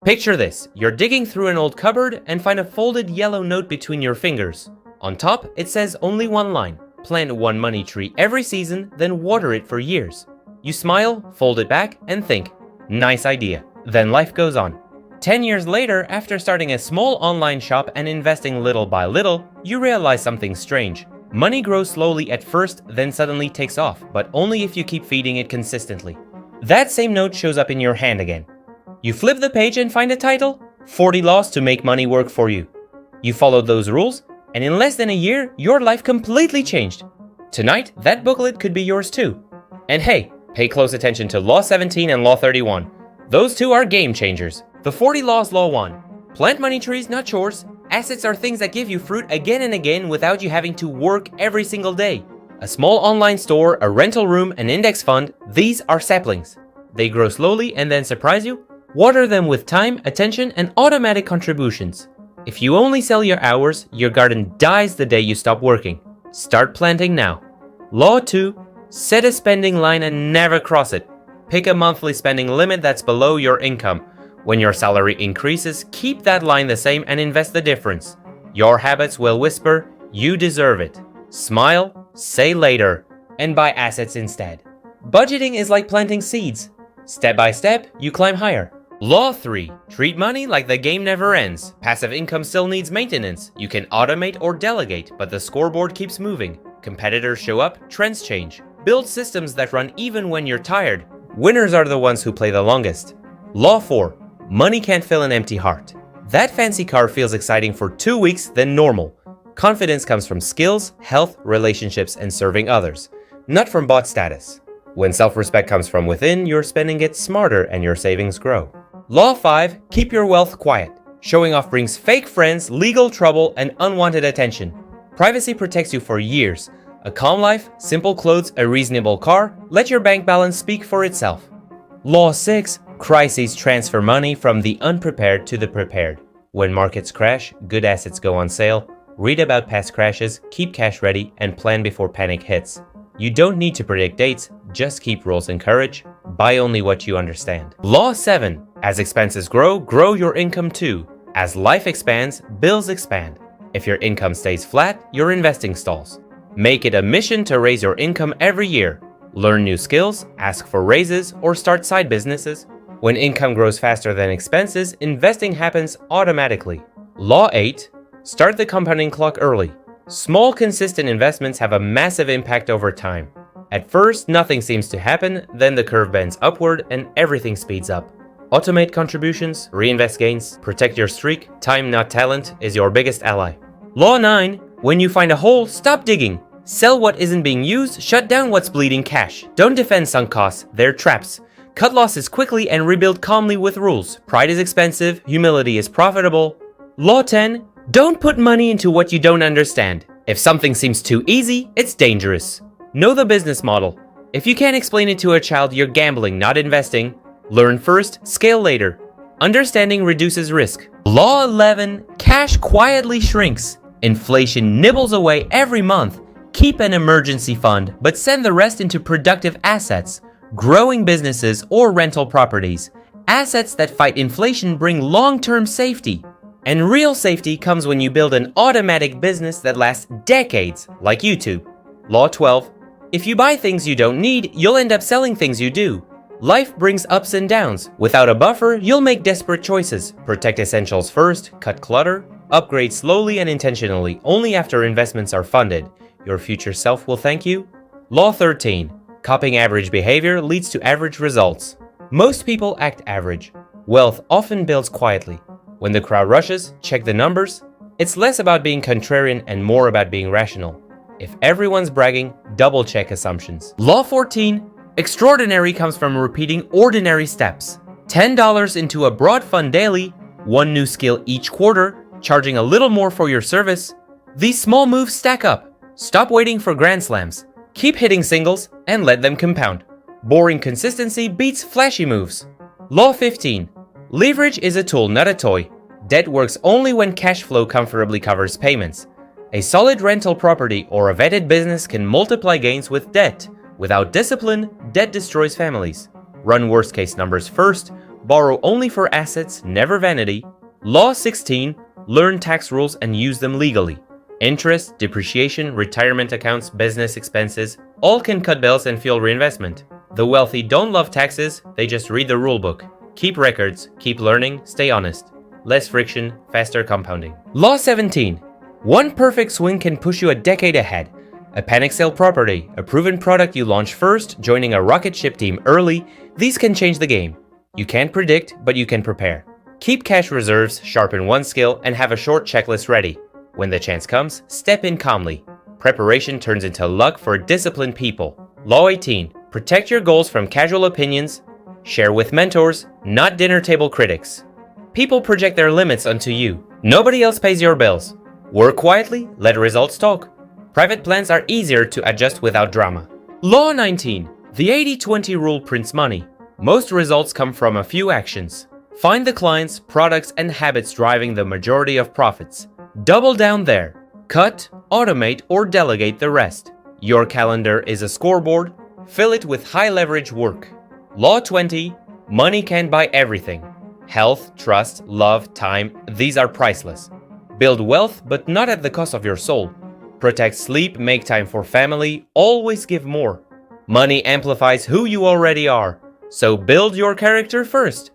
Picture this, you're digging through an old cupboard and find a folded yellow note between your fingers. On top, it says only one line: plant one money tree every season, then water it for years. You smile, fold it back, and think, nice idea. Then life goes on. 10 years later, after starting a small online shop and investing little by little, you realize something strange. Money grows slowly at first, then suddenly takes off, but only if you keep feeding it consistently. That same note shows up in your hand again. You flip the page and find a title: 40 Laws to Make Money Work for You. You followed those rules, and in less than a year, your life completely changed. Tonight, that booklet could be yours too. And hey, pay close attention to Law 17 and Law 31. Those two are game changers. The 40 Laws: Law 1. Plant money trees, not chores. Assets are things that give you fruit again and again without you having to work every single day. A small online store, a rental room, an index fund, these are saplings. They grow slowly and then surprise you. Water them with time, attention, and automatic contributions. If you only sell your hours, your garden dies the day you stop working. Start planting now. Law 2. Set a spending line and never cross it. Pick a monthly spending limit that's below your income. When your salary increases, keep that line the same and invest the difference. Your habits will whisper, you deserve it. Smile, say later, and buy assets instead. Budgeting is like planting seeds. Step by step, you climb higher. Law 3. Treat money like the game never ends. Passive income still needs maintenance. You can automate or delegate, but the scoreboard keeps moving. Competitors show up, trends change. Build systems that run even when you're tired. Winners are the ones who play the longest. Law 4. Money can't fill an empty heart. That fancy car feels exciting for 2 weeks, then normal. Confidence comes from skills, health, relationships, and serving others, not from bought status. When self-respect comes from within, your spending gets smarter and your savings grow. Law 5. Keep your wealth quiet. Showing off brings fake friends, legal trouble, and unwanted attention. Privacy protects you for years. A calm life, simple clothes, a reasonable car, let your bank balance speak for itself. Law 6. Crises transfer money from the unprepared to the prepared. When markets crash, good assets go on sale. Read about past crashes, keep cash ready, and plan before panic hits. You don't need to predict dates, just keep rules and courage. Buy only what you understand. Law 7. As expenses grow, grow your income too. As life expands, bills expand. If your income stays flat, your investing stalls. Make it a mission to raise your income every year. Learn new skills, ask for raises, or start side businesses. When income grows faster than expenses, investing happens automatically. Law 8. Start the compounding clock early. Small, consistent investments have a massive impact over time. At first, nothing seems to happen, then the curve bends upward and everything speeds up. Automate contributions, reinvest gains, protect your streak. Time, not talent, is your biggest ally. Law 9. When you find a hole, stop digging. Sell what isn't being used, shut down what's bleeding cash. Don't defend sunk costs, they're traps. Cut losses quickly and rebuild calmly with rules. Pride is expensive, humility is profitable. Law 10. Don't put money into what you don't understand. If something seems too easy, it's dangerous. Know the business model. If you can't explain it to a child, you're gambling, not investing. Learn first, scale later. Understanding reduces risk. Law 11. Cash quietly shrinks. Inflation nibbles away every month. Keep an emergency fund, but send the rest into productive assets. Growing businesses or rental properties. Assets that fight inflation bring long-term safety. And real safety comes when you build an automatic business that lasts decades, like YouTube. Law 12. If you buy things you don't need, you'll end up selling things you do. Life brings ups and downs. Without a buffer, you'll make desperate choices. Protect essentials first, cut clutter, upgrade slowly and intentionally, only after investments are funded. Your future self will thank you. Law 13. Copying average behavior leads to average results. Most people act average. Wealth often builds quietly. When the crowd rushes, check the numbers. It's less about being contrarian and more about being rational. If everyone's bragging, double-check assumptions. Law 14. Extraordinary comes from repeating ordinary steps. $10 into a broad fund daily, one new skill each quarter, charging a little more for your service. These small moves stack up. Stop waiting for grand slams. Keep hitting singles and let them compound. Boring consistency beats flashy moves. Law 15. Leverage is a tool, not a toy. Debt works only when cash flow comfortably covers payments. A solid rental property or a vetted business can multiply gains with debt. Without discipline, debt destroys families. Run worst-case numbers first. Borrow only for assets, never vanity. Law 16. Learn tax rules and use them legally. Interest, depreciation, retirement accounts, business expenses, all can cut bills and fuel reinvestment. The wealthy don't love taxes, they just read the rulebook. Keep records, keep learning, stay honest. Less friction, faster compounding. Law 17. One perfect swing can push you a decade ahead. A panic sale property, a proven product you launch first, joining a rocket ship team early, these can change the game. You can't predict, but you can prepare. Keep cash reserves, sharpen one skill, and have a short checklist ready. When the chance comes, step in calmly. Preparation turns into luck for disciplined people. Law 18. Protect your goals from casual opinions. Share with mentors, not dinner table critics. People project their limits onto you. Nobody else pays your bills. Work quietly, let results talk. Private plans are easier to adjust without drama. Law 19. The 80-20 rule prints money. Most results come from a few actions. Find the clients, products, and habits driving the majority of profits. Double down there. Cut, automate, or delegate the rest. Your calendar is a scoreboard. Fill it with high-leverage work. Law 20. Money can't buy everything. Health, trust, love, time, these are priceless. Build wealth, but not at the cost of your soul. Protect sleep, make time for family, always give more. Money amplifies who you already are, so build your character first.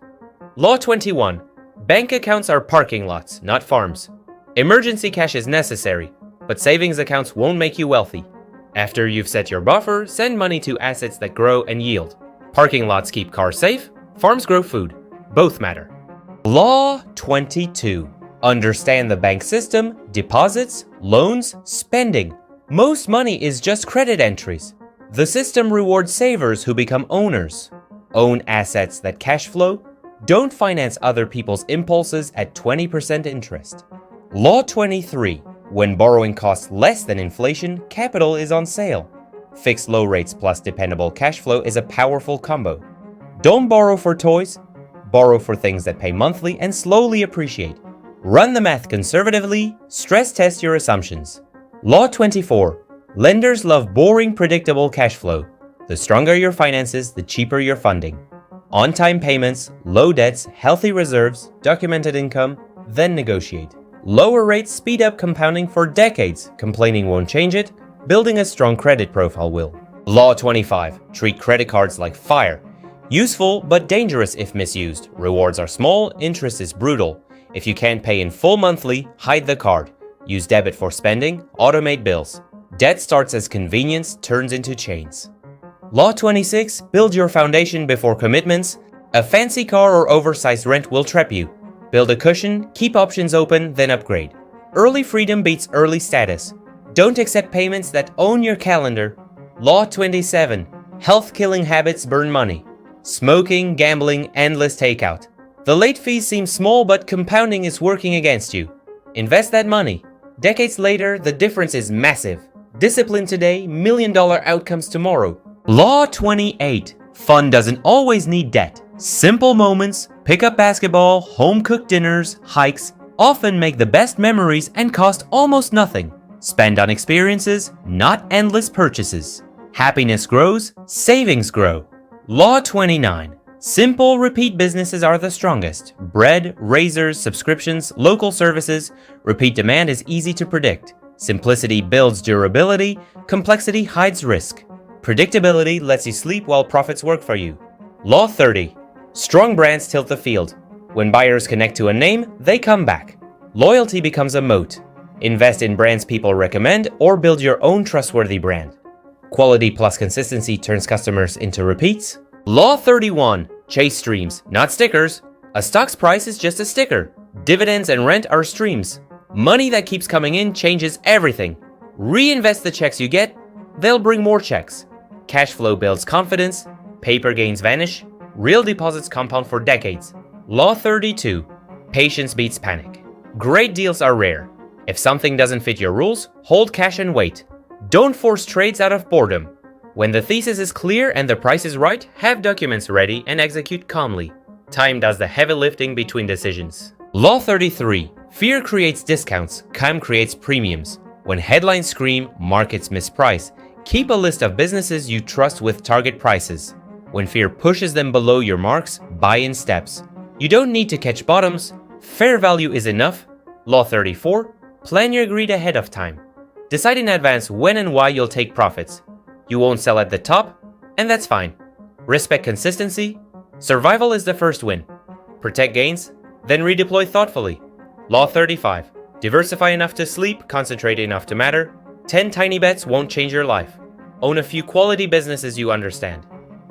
Law 21. Bank accounts are parking lots, not farms. Emergency cash is necessary, but savings accounts won't make you wealthy. After you've set your buffer, send money to assets that grow and yield. Parking lots keep cars safe, farms grow food. Both matter. Law 22. Understand the bank system, deposits, loans, spending. Most money is just credit entries. The system rewards savers who become owners. Own assets that cash flow. Don't finance other people's impulses at 20% interest. Law 23. When borrowing costs less than inflation, capital is on sale. Fixed low rates plus dependable cash flow is a powerful combo. Don't borrow for toys. Borrow for things that pay monthly and slowly appreciate. Run the math conservatively, stress test your assumptions. Law 24. Lenders love boring, predictable cash flow. The stronger your finances, the cheaper your funding. On-time payments, low debts, healthy reserves, documented income, then negotiate. Lower rates speed up compounding for decades. Complaining won't change it. Building a strong credit profile will. Law 25. Treat credit cards like fire. Useful, but dangerous if misused. Rewards are small, interest is brutal. If you can't pay in full monthly, hide the card. Use debit for spending, automate bills. Debt starts as convenience, turns into chains. Law 26. Build your foundation before commitments. A fancy car or oversized rent will trap you. Build a cushion, keep options open, then upgrade. Early freedom beats early status. Don't accept payments that own your calendar. Law 27. Health-killing habits burn money. Smoking, gambling, endless takeout. The late fees seem small, but compounding is working against you. Invest that money. Decades later, the difference is massive. Discipline today, million-dollar outcomes tomorrow. Law 28. Fun doesn't always need debt. Simple moments, pick-up basketball, home-cooked dinners, hikes, often make the best memories and cost almost nothing. Spend on experiences, not endless purchases. Happiness grows, savings grow. Law 29. Simple, repeat businesses are the strongest. Bread, razors, subscriptions, local services. Repeat demand is easy to predict. Simplicity builds durability. Complexity hides risk. Predictability lets you sleep while profits work for you. Law 30. Strong brands tilt the field. When buyers connect to a name, they come back. Loyalty becomes a moat. Invest in brands people recommend or build your own trustworthy brand. Quality plus consistency turns customers into repeats. Law 31. Chase streams, not stickers. A stock's price is just a sticker. Dividends and rent are streams. Money that keeps coming in changes everything. Reinvest the checks you get, they'll bring more checks. Cash flow builds confidence. Paper gains vanish. Real deposits compound for decades. Law 32. Patience beats panic. Great deals are rare. If something doesn't fit your rules, hold cash and wait. Don't force trades out of boredom. When the thesis is clear and the price is right, have documents ready and execute calmly. Time does the heavy lifting between decisions. Law 33. Fear creates discounts, calm creates premiums. When headlines scream, markets misprice. Keep a list of businesses you trust with target prices. When fear pushes them below your marks, buy in steps. You don't need to catch bottoms. Fair value is enough. Law 34, plan your greed ahead of time. Decide in advance when and why you'll take profits. You won't sell at the top, and that's fine. Respect consistency. Survival is the first win. Protect gains, then redeploy thoughtfully. Law 35, diversify enough to sleep, concentrate enough to matter. 10 tiny bets won't change your life. Own a few quality businesses you understand.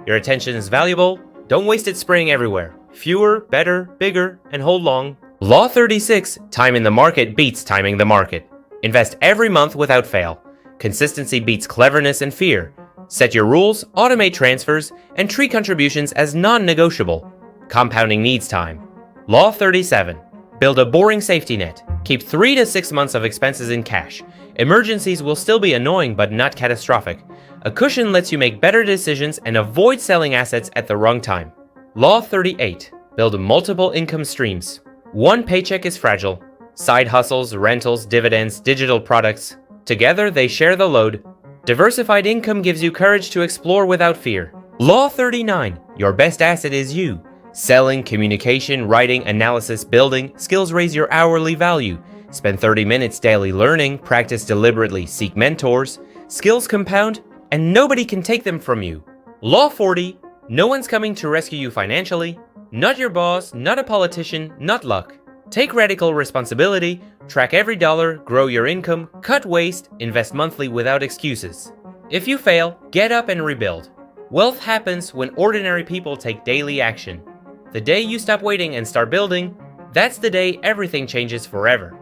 Your attention is valuable. Don't waste it spraying everywhere. Fewer, better, bigger, and hold long. Law 36, time in the market beats timing the market. Invest every month without fail. Consistency beats cleverness and fear. Set your rules, automate transfers, and treat contributions as non-negotiable. Compounding needs time. Law 37, build a boring safety net. Keep 3 to 6 months of expenses in cash. Emergencies will still be annoying but not catastrophic. A cushion lets you make better decisions and avoid selling assets at the wrong time. Law 38, build multiple income streams. One paycheck is fragile. Side hustles, rentals, dividends, digital products. Together they share the load. Diversified income gives you courage to explore without fear. Law 39, your best asset is you. Selling, communication, writing, analysis, building, skills raise your hourly value. Spend 30 minutes daily learning, practice deliberately, seek mentors. Skills compound, and nobody can take them from you. Law 40, no one's coming to rescue you financially. Not your boss, not a politician, not luck. Take radical responsibility, track every dollar, grow your income, cut waste, invest monthly without excuses. If you fail, get up and rebuild. Wealth happens when ordinary people take daily action. The day you stop waiting and start building, that's the day everything changes forever.